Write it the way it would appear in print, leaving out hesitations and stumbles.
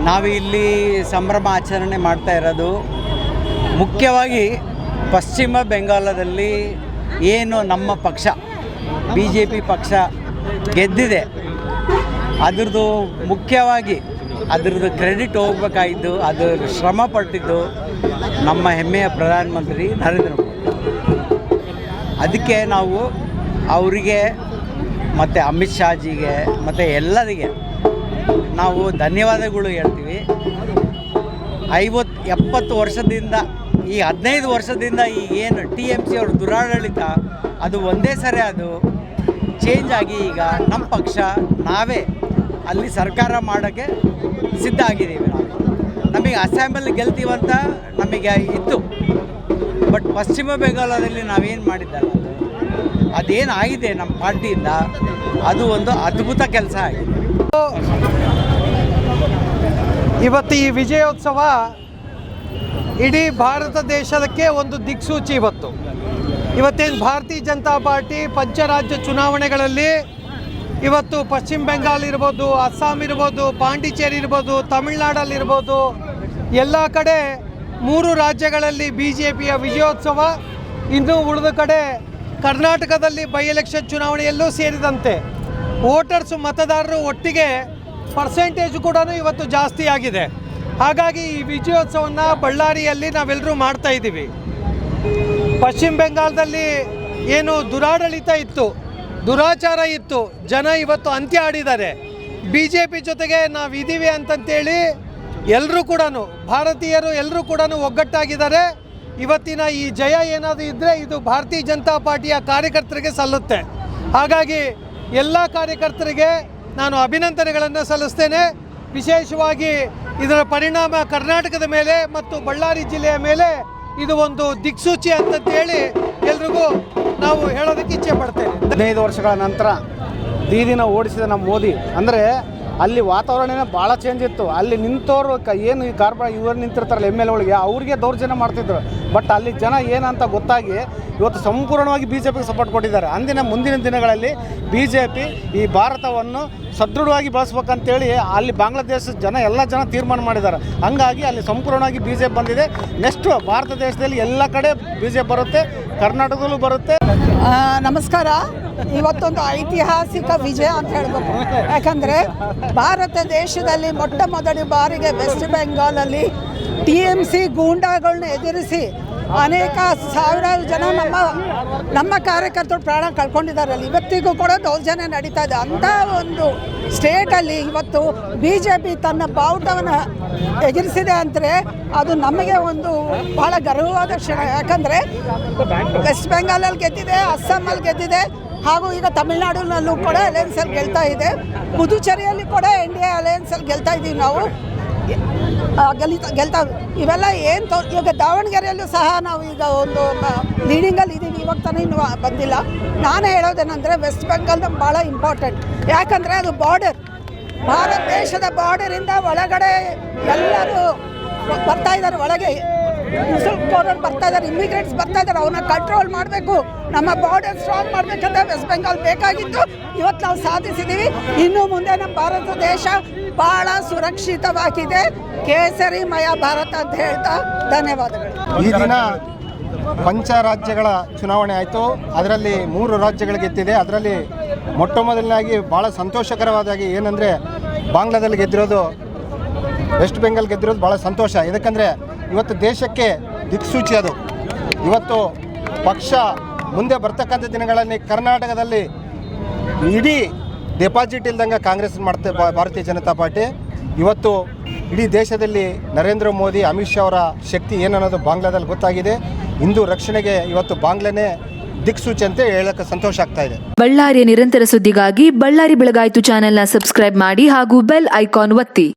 ನಾವು ಇಲ್ಲಿ ಸಂಭ್ರಮ ಆಚರಣೆ ಮಾಡ್ತಾ ಇರೋದು ಮುಖ್ಯವಾಗಿ ಪಶ್ಚಿಮ ಬೆಂಗಾಲದಲ್ಲಿ ಏನು ನಮ್ಮ ಪಕ್ಷ BJP ಪಕ್ಷ ಗೆದ್ದಿದೆ, ಅದ್ರದ್ದು ಮುಖ್ಯವಾಗಿ ಅದ್ರದ್ದು ಕ್ರೆಡಿಟ್ ಹೋಗ್ಬೇಕಾಗಿದ್ದು, ಅದು ಶ್ರಮ ಪಟ್ಟಿದ್ದು ನಮ್ಮ ಹೆಮ್ಮೆಯ ಪ್ರಧಾನಮಂತ್ರಿ ನರೇಂದ್ರ ಮೋದಿ. ಅದಕ್ಕೆ ನಾವು ಅವರಿಗೆ ಮತ್ತು ಅಮಿತ್ ಶಾಜಿಗೆ ಮತ್ತು ಎಲ್ಲರಿಗೆ ನಾವು ಧನ್ಯವಾದಗಳು ಹೇಳ್ತೀವಿ. 50-70 ವರ್ಷದಿಂದ ಈ 15 ವರ್ಷದಿಂದ ಈಗೇನು TMC ಅವ್ರ ದುರಾಡಳಿತ ಅದು ಒಂದೇ ಸರಿ ಅದು ಚೇಂಜ್ ಆಗಿ ಈಗ ನಮ್ಮ ಪಕ್ಷ ನಾವೇ ಅಲ್ಲಿ ಸರ್ಕಾರ ಮಾಡೋಕ್ಕೆ ಸಿದ್ಧ ಆಗಿದ್ದೀವಿ. ನಮಗೆ ಅಸೆಂಬ್ಲಿ ಗೆಲ್ತೀವಂತ ನಮಗೆ ಇತ್ತು, ಬಟ್ ಪಶ್ಚಿಮ ಬೆಂಗಾಲದಲ್ಲಿ ನಾವೇನು ಮಾಡಿದ್ದಲ್ಲ ಅದೇನು ಆಗಿದೆ ನಮ್ಮ ಪಾರ್ಟಿಯಿಂದ ಅದು ಒಂದು ಅದ್ಭುತ ಕೆಲಸ ಆಗಿದೆ. ಇವತ್ತು ಈ ವಿಜಯೋತ್ಸವ ಇಡೀ ಭಾರತ ದೇಶಕ್ಕೆ ಒಂದು ದಿಕ್ಸೂಚಿ. ಇವತ್ತೇನು ಭಾರತೀಯ ಜನತಾ ಪಾರ್ಟಿ ಪಂಚರಾಜ್ಯ ಚುನಾವಣೆಗಳಲ್ಲಿ ಇವತ್ತು ಪಶ್ಚಿಮ ಬೆಂಗಾಲ್ ಇರ್ಬೋದು, ಅಸ್ಸಾಂ ಇರ್ಬೋದು, ಪಾಂಡಿಚೇರಿ ಇರ್ಬೋದು, ತಮಿಳುನಾಡಲ್ಲಿರ್ಬೋದು, ಎಲ್ಲ ಕಡೆ 3 ರಾಜ್ಯಗಳಲ್ಲಿ BJPಯ ವಿಜಯೋತ್ಸವ. ಇನ್ನು ಉಳಿದ ಕಡೆ ಕರ್ನಾಟಕದಲ್ಲಿ ಬೈ ಎಲೆಕ್ಷನ್ ಚುನಾವಣೆಯಲ್ಲೂ ಸೇರಿದಂತೆ ವೋಟರ್ಸು ಮತದಾರರು ಒಟ್ಟಿಗೆ ಪರ್ಸೆಂಟೇಜು ಕೂಡ ಇವತ್ತು ಜಾಸ್ತಿ ಆಗಿದೆ. ಹಾಗಾಗಿ ಈ ವಿಜಯೋತ್ಸವವನ್ನು ಬಳ್ಳಾರಿಯಲ್ಲಿ ನಾವೆಲ್ಲರೂ ಮಾಡ್ತಾ ಇದ್ದೀವಿ. ಪಶ್ಚಿಮ ಬೆಂಗಾಲದಲ್ಲಿ ಏನು ದುರಾಡಳಿತ ಇತ್ತು, ದುರಾಚಾರ ಇತ್ತು, ಜನ ಇವತ್ತು ಅಂತ್ಯ ಆಡಿದ್ದಾರೆ. BJP ಜೊತೆಗೆ ನಾವಿದ್ದೀವಿ ಅಂತಂತೇಳಿ ಎಲ್ಲರೂ ಕೂಡ ಭಾರತೀಯರು ಎಲ್ಲರೂ ಕೂಡ ಒಗ್ಗಟ್ಟಾಗಿದ್ದಾರೆ. ಇವತ್ತಿನ ಈ ಜಯ ಏನಾದರೂ ಇದ್ದರೆ ಇದು ಭಾರತೀಯ ಜನತಾ ಪಾರ್ಟಿಯ ಕಾರ್ಯಕರ್ತರಿಗೆ ಸಲ್ಲುತ್ತೆ. ಹಾಗಾಗಿ ಎಲ್ಲ ಕಾರ್ಯಕರ್ತರಿಗೆ ನಾನು ಅಭಿನಂದನೆಗಳನ್ನು ಸಲ್ಲಿಸ್ತೇನೆ. ವಿಶೇಷವಾಗಿ ಇದರ ಪರಿಣಾಮ ಕರ್ನಾಟಕದ ಮೇಲೆ ಮತ್ತು ಬಳ್ಳಾರಿ ಜಿಲ್ಲೆಯ ಮೇಲೆ ಇದು ಒಂದು ದಿಕ್ಸೂಚಿ ಅಂತಂತೇಳಿ ಎಲ್ರಿಗೂ ನಾವು ಹೇಳೋದಕ್ಕೆ ಇಚ್ಛೆ ಪಡ್ತೇನೆ. 15 ವರ್ಷಗಳ ನಂತರ ದೀದಿನ ಓಡಿಸಿದ ನಮ್ಮ ಮೋದಿ ಅಂದರೆ ಅಲ್ಲಿ ವಾತಾವರಣನೇ ಭಾಳ ಚೇಂಜ್ ಇತ್ತು. ಅಲ್ಲಿ ನಿಂತವರು ಏನು ಈ ಇವರು ನಿಂತಿರ್ತಾರಲ್ಲ MLAಗಳಿಗೆ ಅವ್ರಿಗೆ ದೌರ್ಜನ್ಯ ಮಾಡ್ತಿದ್ರು. ಬಟ್ ಅಲ್ಲಿ ಜನ ಏನಂತ ಗೊತ್ತಾಗಿ ಇವತ್ತು ಸಂಪೂರ್ಣವಾಗಿ BJPಗೆ ಸಪೋರ್ಟ್ ಕೊಟ್ಟಿದ್ದಾರೆ. ಮುಂದಿನ ದಿನಗಳಲ್ಲಿ BJP ಈ ಭಾರತವನ್ನು ಸದೃಢವಾಗಿ ಬಳಸ್ಬೇಕಂತೇಳಿ ಅಲ್ಲಿ ಬಾಂಗ್ಲಾದೇಶದ ಜನ ಎಲ್ಲ ಜನ ತೀರ್ಮಾನ ಮಾಡಿದ್ದಾರೆ. ಹಂಗಾಗಿ ಅಲ್ಲಿ ಸಂಪೂರ್ಣವಾಗಿ BJP ಬಂದಿದೆ. ನೆಕ್ಸ್ಟು ಭಾರತ ದೇಶದಲ್ಲಿ ಎಲ್ಲ ಕಡೆ BJP ಬರುತ್ತೆ, ಕರ್ನಾಟಕದಲ್ಲೂ ಬರುತ್ತೆ. ನಮಸ್ಕಾರ. ಇವತ್ತೊಂದು ಐತಿಹಾಸಿಕ ವಿಜಯ ಅಂತ ಹೇಳಬೇಕು. ಯಾಕಂದರೆ ಭಾರತ ದೇಶದಲ್ಲಿ ಮೊಟ್ಟ ಮೊದಲ ಬಾರಿಗೆ ವೆಸ್ಟ್ ಬೆಂಗಾಲಲ್ಲಿ TMC ಗೂಂಡಾಗಳನ್ನ ಎದುರಿಸಿ ಅನೇಕ ಸಾವಿರಾರು ಜನ ನಮ್ಮ ಕಾರ್ಯಕರ್ತರು ಪ್ರಾಣ ಕಳ್ಕೊಂಡಿದ್ದಾರೆ. ಅಲ್ಲಿ ಇವತ್ತಿಗೂ ಕೂಡ ದೌರ್ಜನ್ಯ ನಡೀತಾ ಇದೆ. ಅಂಥ ಒಂದು ಸ್ಟೇಟಲ್ಲಿ ಇವತ್ತು BJP ತನ್ನ ಬಾವುಟವನ್ನು ಎದುರಿಸಿದೆ ಅಂದರೆ ಅದು ನಮಗೆ ಒಂದು ಭಾಳ ಗರ್ವವಾದ ಕ್ಷಣ. ಯಾಕಂದರೆ ವೆಸ್ಟ್ ಬೆಂಗಾಲಲ್ಲಿ ಗೆದ್ದಿದೆ, ಅಸ್ಸಾಮಲ್ಲಿ ಗೆದ್ದಿದೆ, ಹಾಗೂ ಈಗ ತಮಿಳುನಾಡಿನಲ್ಲೂ ಕೂಡ ಅಲಯನ್ಸಲ್ಲಿ ಗೆಲ್ತಾ ಇದೆ. ಪುದುಚೇರಿಯಲ್ಲಿ ಕೂಡ NDA ಅಲಯನ್ಸಲ್ಲಿ ಗೆಲ್ತಾ ಇದ್ದೀವಿ ನಾವು, ಗೆಲ್ತಾ. ಇವೆಲ್ಲ ಏನು ಈಗ ದಾವಣಗೆರೆಯಲ್ಲೂ ಸಹ ನಾವು ಈಗ ಒಂದು ಲೀಡಿಂಗಲ್ಲಿ ಇದ್ದೀವಿ. ಇವಾಗ ತಾನೇ ಇನ್ನೂ ಬಂದಿಲ್ಲ. ನಾನು ಹೇಳೋದೇನೆಂದರೆ ವೆಸ್ಟ್ ಬೆಂಗಾಲ್ ನಮ್ಗೆ ಭಾಳ ಇಂಪಾರ್ಟೆಂಟ್. ಯಾಕಂದರೆ ಅದು ಬಾರ್ಡರ್, ಭಾರತ ದೇಶದ ಬಾರ್ಡರಿಂದ ಒಳಗಡೆ ಎಲ್ಲರೂ ಬರ್ತಾ ಇದ್ದಾರೆ. ಒಳಗೆ ಮುಸಲ್ಮಾನರು ಬರ್ತಾ ಇದ್ದಾರೆ, ಇಮಿಗ್ರೆಂಟ್ಸ್ ಬರ್ತಾ ಇದ್ದಾರೆ. ಅವನ್ನ ಕಂಟ್ರೋಲ್ ಮಾಡಬೇಕು, ನಮ್ಮ ಬಾರ್ಡರ್ ಸ್ಟ್ರಾಂಗ್ ಮಾಡಬೇಕಂದ್ರೆ ವೆಸ್ಟ್ ಬೆಂಗಾಲ್ ಬೇಕಾಗಿತ್ತು. ಇವತ್ತು ನಾವು ಸಾಧಿಸಿದ್ದೀವಿ. ಇನ್ನು ಮುಂದೆ ನಮ್ಮ ಭಾರತ ದೇಶ ಭಾಳ ಸುರಕ್ಷಿತವಾಗಿದೆ. ಕೇಸರಿಮಯ ಭಾರತ ಅಂತ ಹೇಳ್ತಾ ಧನ್ಯವಾದಗಳು. ಈ ದಿನ ಪಂಚರಾಜ್ಯಗಳ ಚುನಾವಣೆ ಆಯಿತು. ಅದರಲ್ಲಿ 3 ರಾಜ್ಯಗಳು ಗೆದ್ದಿದೆ. ಅದರಲ್ಲಿ ಮೊಟ್ಟ ಮೊದಲನಾಗಿ ಭಾಳ ಸಂತೋಷಕರವಾದಾಗಿ ಏನಂದರೆ ಬಾಂಗ್ಲಾದಲ್ಲಿ ಗೆದ್ದಿರೋದು, ವೆಸ್ಟ್ ಬೆಂಗಾಲ್ ಗೆದ್ದಿರೋದು ಭಾಳ ಸಂತೋಷ. ಇದಕ್ಕಂದರೆ ಇವತ್ತು ದೇಶಕ್ಕೆ ದಿಕ್ಸೂಚಿ ಅದು. ಇವತ್ತು ಪಕ್ಷ ಮುಂದೆ ಬರ್ತಕ್ಕಂಥ ದಿನಗಳಲ್ಲಿ ಕರ್ನಾಟಕದಲ್ಲಿ ಇಡೀ ಡೆಪಾಸಿಟ್ ಇಲ್ದಂಗೆ ಕಾಂಗ್ರೆಸ್ ಮಾಡ್ತಾ ಭಾರತೀಯ ಜನತಾ ಪಾರ್ಟಿ. ಇವತ್ತು ಇಡೀ ದೇಶದಲ್ಲಿ ನರೇಂದ್ರ ಮೋದಿ, ಅಮಿತ್ ಶಾ ಅವರ ಶಕ್ತಿ ಏನನ್ನೋದು ಬಾಂಗ್ಲಾದಲ್ಲಿ ಗೊತ್ತಾಗಿದೆ. ಹಿಂದೂ ರಕ್ಷಣೆಗೆ ಇವತ್ತು ಬಾಂಗ್ಲಾನೇ ದಿಕ್ಸೂಚಿ ಅಂತ ಹೇಳಕ್ಕೆ ಸಂತೋಷ ಆಗ್ತಾ ಇದೆ. ಬಳ್ಳಾರಿಯ ನಿರಂತರ ಸುದ್ದಿಗಾಗಿ ಬಳ್ಳಾರಿ ಬೆಳಗಾಯಿತು ಚಾನೆಲ್ನ ಸಬ್ಸ್ಕ್ರೈಬ್ ಮಾಡಿ ಹಾಗೂ ಬೆಲ್ ಐಕಾನ್ ಒತ್ತಿ.